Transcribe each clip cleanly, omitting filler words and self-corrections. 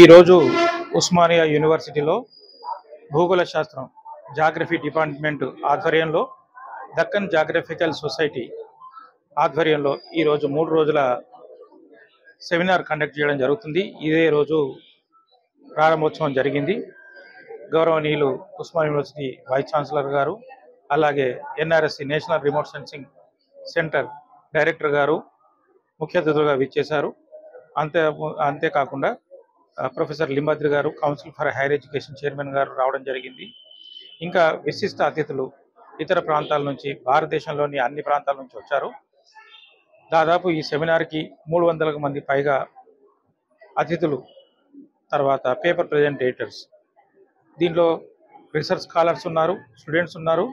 ఈరోజు ఉస్మానియా యూనివర్సిటీలో భూగోళ శాస్త్రం జాగ్రఫీ డిపార్ట్మెంట్ ఆధ్వర్యంలో దక్కన్ జాగ్రఫికల్ సొసైటీ ఆధ్వర్యంలో ఈరోజు 3 రోజుల సెమినార్ కండక్ట్ చేయడం జరుగుతుంది. ఇదే రోజు ప్రారంభోత్సవం జరిగింది. గౌరవనీయులు ఉస్మానియా యూనివర్సిటీ వైస్ ఛాన్సలర్ గారు, అలాగే NRSC national remote sensing centre director గారు ముఖ్య అతిథులుగా విచ్చేశారు. అంతేకాకుండా ప్రొఫెసర్ లింబాద్రి గారు, council for higher education chairman గారు రావడం జరిగింది. ఇంకా విశిష్ట అతిథులు ఇతర ప్రాంతాల నుంచి, భారతదేశంలోని అన్ని ప్రాంతాల నుంచి వచ్చారు. దాదాపు ఈ సెమినార్కి 300 మంది పైగా అతిథులు, తర్వాత పేపర్ ప్రజెంటేటర్స్, దీనిలో రీసెర్చ్ స్కాలర్స్ ఉన్నారు, స్టూడెంట్స్ ఉన్నారు,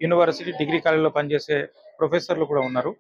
యూనివర్సిటీ డిగ్రీ కాలేజీలో పనిచేసే ప్రొఫెసర్లు కూడా ఉన్నారు.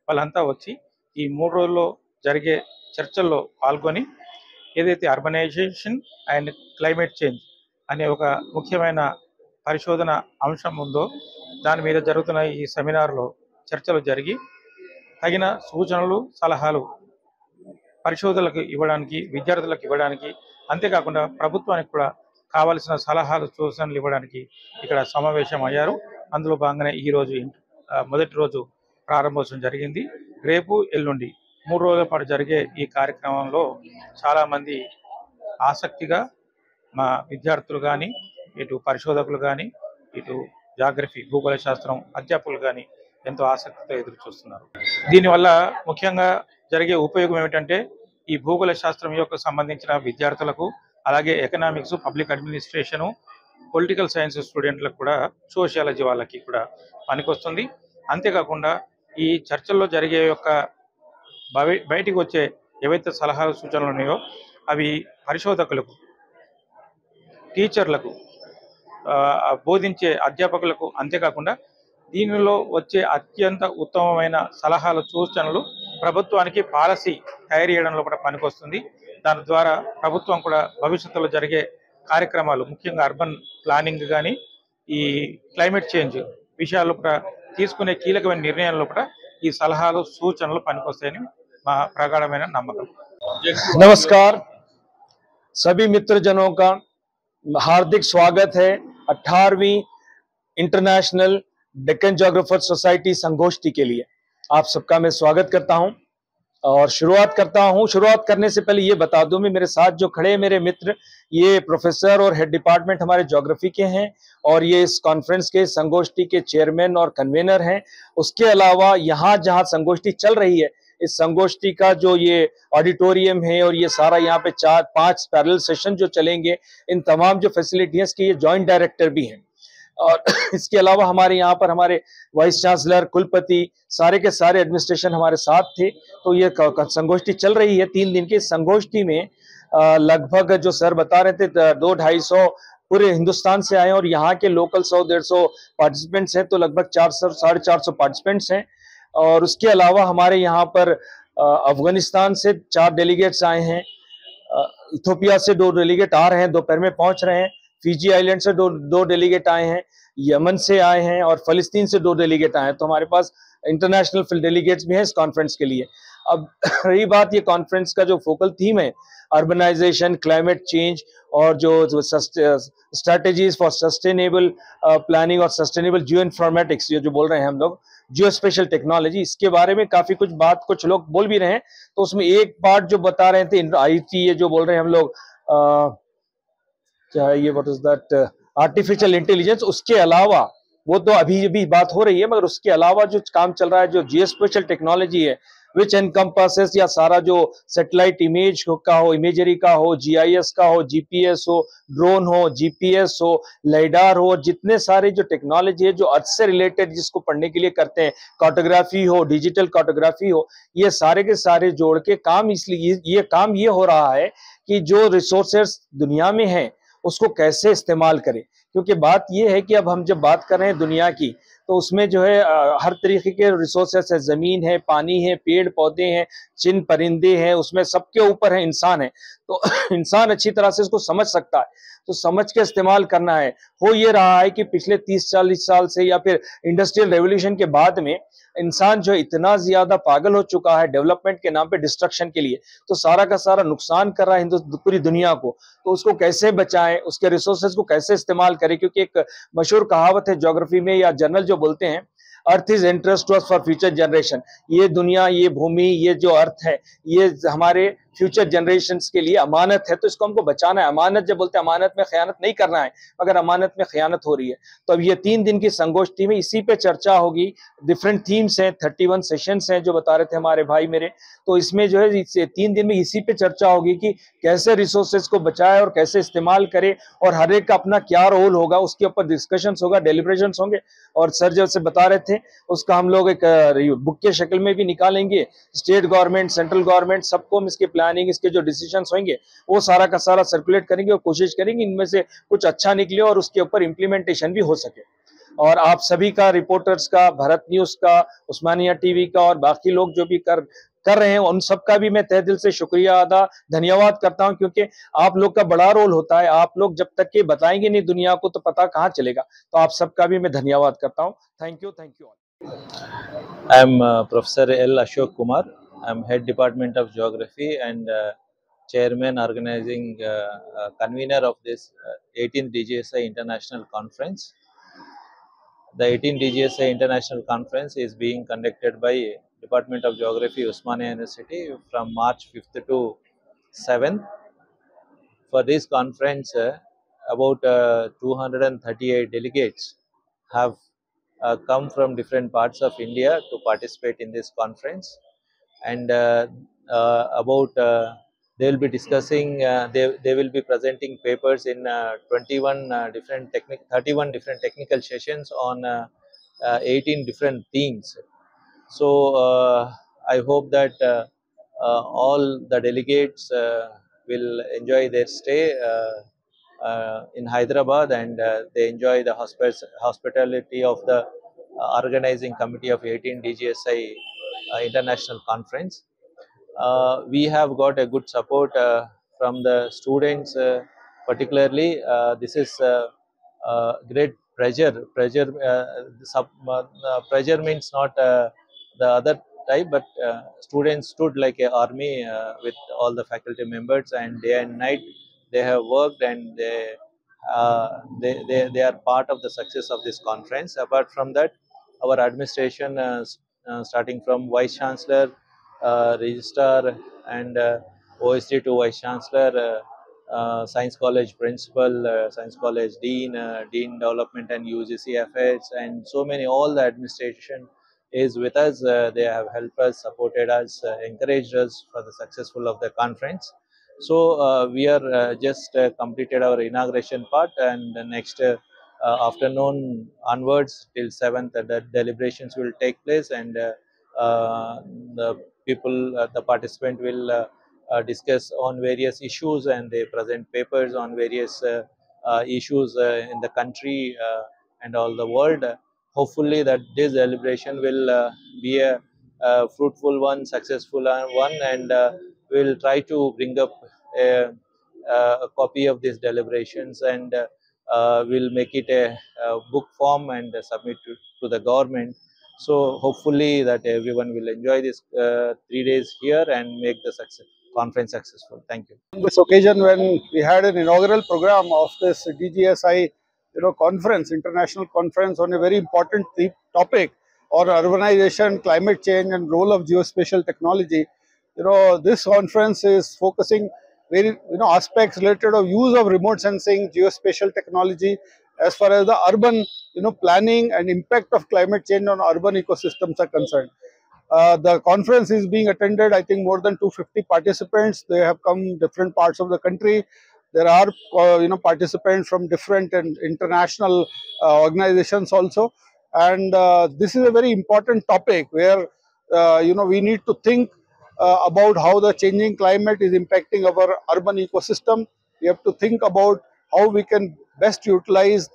వాళ్ళంతా వచ్చి ఈ 3 రోజుల్లో జరిగే చర్చల్లో పాల్గొని ఏదైతే అర్బనైజేషన్ అండ్ క్లైమేట్ చేంజ్ అనే ఒక ముఖ్యమైన పరిశోధన అంశం ఉందో దాని మీద జరుగుతున్న ఈ సెమినార్లో చర్చలు జరిగి తగిన సూచనలు, సలహాలు పరిశోధనలకు ఇవ్వడానికి, విద్యార్థులకు ఇవ్వడానికి, అంతేకాకుండా ప్రభుత్వానికి కూడా కావలసిన సలహాలు, సూచనలు ఇవ్వడానికి ఇక్కడ సమావేశం అయ్యారు. అందులో భాగంగానే ఈరోజు మొదటి రోజు ప్రారంభోత్సవం జరిగింది. రేపు, ఎల్లుండి 3 రోజుల పాటు జరిగే ఈ కార్యక్రమంలో చాలామంది ఆసక్తిగా మా విద్యార్థులు కానీ, ఇటు పరిశోధకులు కానీ, ఇటు జాగ్రఫీ భూగోళ శాస్త్రం అధ్యాపకులు కానీ ఎంతో ఆసక్తితో ఎదురు చూస్తున్నారు. దీనివల్ల ముఖ్యంగా జరిగే ఉపయోగం ఏమిటంటే, ఈ భూగోళ శాస్త్రం యొక్క సంబంధించిన విద్యార్థులకు, అలాగే economics, public administration, political science స్టూడెంట్లకు కూడా, సోషియాలజీ వాళ్ళకి కూడా పనికొస్తుంది. అంతేకాకుండా ఈ చర్చల్లో జరిగే యొక్క బయటికి వచ్చే ఏవైతే సలహాలు, సూచనలు ఉన్నాయో అవి పరిశోధకులకు, టీచర్లకు, బోధించే అధ్యాపకులకు, అంతేకాకుండా దీనిలో వచ్చే అత్యంత ఉత్తమమైన సలహాలు, సూచనలు ప్రభుత్వానికి పాలసీ తయారు చేయడంలో కూడా పనికొస్తుంది. దాని ద్వారా ప్రభుత్వం కూడా భవిష్యత్తులో జరిగే కార్యక్రమాలు, ముఖ్యంగా అర్బన్ ప్లానింగ్ కానీ, ఈ క్లైమేట్ చేంజ్ విషయాల్లో కూడా తీసుకునే కీలకమైన నిర్ణయాల్లో కూడా ఈ సలహాలు, సూచనలు పనికొస్తాయని మా ప్రగాఢమైన నమ్మకం. नमस्कार, सभी मित्रजनों का हार्दिक स्वागत है 18वीं इंटरनेशनल डेक्कन ज्योग्राफर सोसाइटी संगोष्ठी के लिए। आप सबका मैं स्वागत करता हूं और शुरुआत करने से पहले ये बता दूं, मेरे साथ जो खड़े मेरे मित्र, ये प्रोफेसर और हेड डिपार्टमेंट हमारे ज्योग्राफी के हैं और ये इस कॉन्फ्रेंस के संगोष्ठी के चेयरमैन और कन्वीनर हैं। उसके अलावा यहाँ जहाँ संगोष्ठी चल रही है, इस संगोष्ठी का जो ये ऑडिटोरियम है और ये सारा यहाँ पे 4-5 पैरेलल सेशन जो चलेंगे, इन तमाम जो फैसिलिटीज के ये जॉइंट डायरेक्टर भी हैं। और इसके अलावा हमारे यहाँ पर हमारे वाइस चांसलर, कुलपति, सारे के सारे एडमिनिस्ट्रेशन हमारे साथ थे। तो ये संगोष्ठी चल रही है 3 दिन की। संगोष्ठी में लगभग जो सर बता रहे थे 200-250 पूरे हिंदुस्तान से आए और यहाँ के लोकल 100-150 पार्टिसिपेंट्स हैं, तो लगभग 400-450 पार्टिसिपेंट्स हैं। और उसके अलावा हमारे यहाँ पर अफगानिस्तान से 4 डेलीगेट्स आए हैं, इथोपिया से 2 डेलीगेट आ रहे हैं, दोपहर में पहुंच रहे हैं, फिजी आइलैंड से 2 डेलीगेट आए हैं, यमन से आए हैं और फलस्तीन से 2 डेलीगेट आए हैं। तो हमारे पास इंटरनेशनल डेलीगेट्स भी हैं इस कॉन्फ्रेंस के लिए। अब रही बात, ये कॉन्फ्रेंस का जो फोकल थीम है अर्बनाइजेशन, क्लाइमेट चेंज और जो स्ट्रेटेजीज फॉर सस्टेनेबल प्लानिंग और सस्टेनेबल जियो इन्फॉर्मेटिक्स, ये जो बोल रहे हैं हम लोग, जियो स्पेशल टेक्नोलॉजी, इसके बारे में काफी कुछ लोग बोल भी रहे हैं। तो उसमें एक पार्ट जो बता रहे थे आईटी, ये जो बोल रहे हैं हम लोग, ये what is that, artificial intelligence, उसके अलावा वो तो अभी बात हो रही है, मगर उसके अलावा जो काम चल रहा है, जो जियो स्पेशल टेक्नोलॉजी है, विच एनकम्पासेस, या सारा जो सैटेलाइट इमेज का हो, इमेजरी का हो, जीआईएस का हो, जीपीएस हो, ड्रोन हो, जीपीएस हो, लाइडार हो, जितने सारे जो टेक्नोलॉजी है जो अर्थ से रिलेटेड, जिसको पढ़ने के लिए करते हैं, कार्टोग्राफी हो, डिजिटल कार्टोग्राफी हो, ये सारे के सारे जोड़ के काम, इसलिए ये काम ये हो रहा है कि जो रिसोर्सेस दुनिया में हैं उसको कैसे इस्तेमाल करें। क्योंकि बात यह है कि अब हम जब बात कर रहे हैं दुनिया की, तो उसमें जो है हर तरीके के रिसोर्सेस है, जमीन है, पानी है, पेड़ पौधे हैं, चिन परिंदे हैं, उसमें सबके ऊपर है इंसान है। तो इंसान अच्छी तरह से इसको समझ सकता है। तो समझ के इस्तेमाल करना है। हो ये रहा है कि पिछले 30-40 साल से या फिर इंडस्ट्रियल रेवोल्यूशन के बाद में इंसान जो इतना ज्यादा पागल हो चुका है डेवलपमेंट के नाम पे, डिस्ट्रक्शन के लिए, तो सारा का सारा नुकसान कर रहा है पूरी दुनिया को। तो उसको कैसे बचाएं, उसके रिसोर्सेज को कैसे इस्तेमाल करें, क्योंकि एक मशहूर कहावत है ज्योग्राफी में या जनरल जो बोलते हैं, earth is interest to us for future generation. ये दुनिया, ये भूमि, ये जो अर्थ है, ये हमारे फ्यूचर जनरेशंस के लिए अमानत है, तो इसको हमको बचाना है। अमानत जब बोलते हैं, अमानत में खयानत नहीं करना है, मगर अमानत में खयानत हो रही है। तो अब ये 3 दिन की संगोष्ठी में इसी पे चर्चा होगी। डिफरेंट थीम्स हैं, 31 सेशंस हैं जो बता रहे थे हमारे भाई मेरे। तो इसमें जो है 3 दिन में इसी पे चर्चा होगी कि कैसे रिसोर्सेज को बचाए और कैसे इस्तेमाल करे, और हर एक का अपना क्या रोल होगा, उसके ऊपर डिस्कशंस होगा, डेलिब्रेशंस होंगे। और सर जैसे बता रहे थे, उसका हम लोग एक बुक के शक्ल में भी निकालेंगे। स्टेट गवर्नमेंट, सेंट्रल गवर्नमेंट, सबको हम इसके प्लानिंग, इसके जो डिसीजंस होंगे वो सारा का सारा सर्कुलेट करेंगे और कोशिश करेंगे इनमें से कुछ अच्छा निकले और उसके ऊपर इम्प्लीमेंटेशन भी हो सके। और आप सभी का, रिपोर्टर्स का, भारत न्यूज का, उस्मानिया टीवी का और बाकी लोग जो भी कर रहे हैं, उन सबका भी मैं तहे दिल से शुक्रिया अदा, धन्यवाद करता हूं, क्योंकि आप लोग का बड़ा रोल होता है। आप लोग जब तक के बताएंगे नहीं दुनिया को तो पता कहाँ चलेगा। तो आप सबका भी मैं धन्यवाद करता हूं। Thank you all. I am Professor L. Ashok Kumar. I am Head Department of Geography and Chairman, Organizing Convener of this 18th DGSI International Conference. The 18th DGSI International Conference is being conducted by Department of Geography, Osmania University from March 5th to 7th. For this conference, about 238 delegates have come from different parts of India to participate in this conference, and they will be discussing, they will be presenting papers in 31 different technical sessions on 18 different themes. So I hope that all the delegates will enjoy their stay in Hyderabad, and they enjoy the hospitality of the organizing committee of 18 DGSI International Conference. We have got a good support from the students, particularly. This is great pressure. Pressure means not the other type, but students stood like an army with all the faculty members, and day and night they have worked, and they are part of the success of this conference. Apart from that, our administration, starting from Vice Chancellor, Registrar, and OSD to Vice Chancellor, Science College Principal, Science College Dean, Dean Development and UGC Affairs, and so many, all the administration is with us. They have helped us, supported us, encouraged us for the successful of the conference. So we are just completed our inauguration part, and the next afternoon onwards till 7th, the deliberations will take place, and the people, the participant will discuss on various issues, and they present papers on various issues in the country and all the world. Hopefully that this deliberation will be a fruitful one, successful one, and we'll try to bring up a copy of these deliberations, and we'll make it a book form and submit to the government. So hopefully that everyone will enjoy this 3 days here and make the conference successful. Thank you. On this occasion, when we had an inaugural program of this DGSI, conference, international conference on a very important topic, or urbanization, climate change, and role of geospatial technology. This conference is focusing very aspects related of use of remote sensing, geospatial technology, as far as the urban planning and impact of climate change on urban ecosystems are concerned. The conference is being attended, I think, more than 250 participants. They have come different parts of the country. There are participants from different and international organizations also, and this is a very important topic where we need to think about how the changing climate is impacting our urban ecosystem. We have to think about how we can best utilize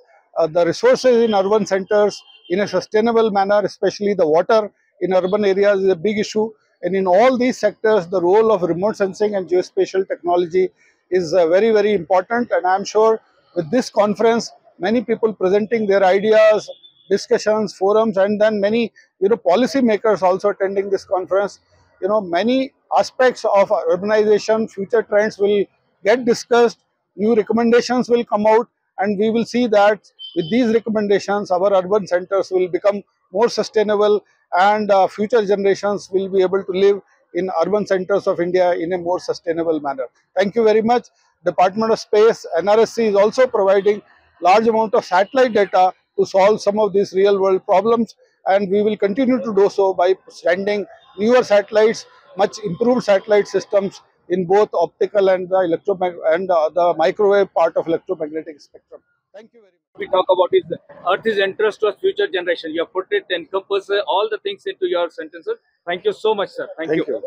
the resources in urban centers in a sustainable manner, especially the water in urban areas is a big issue. And in all these sectors, the role of remote sensing and geospatial technology is very, very important. And I'm sure with this conference, many people presenting their ideas, discussions, forums, and then many policy makers also attending this conference. Many aspects of urbanization, future trends will get discussed, new recommendations will come out, and we will see that with these recommendations, our urban centers will become more sustainable, and future generations will be able to live in urban centers of India in a more sustainable manner. Thank you very much. Department of Space, NRSC is also providing large amount of satellite data to solve some of these real world problems, and we will continue to do so by sending newer satellites, much improved satellite systems in both optical and the microwave part of electromagnetic spectrum. Thank you very much. We talk about is Earth is interest to us future generation. You have put it encompass all the things into your sentences. Thank you so much, sir. Thank you.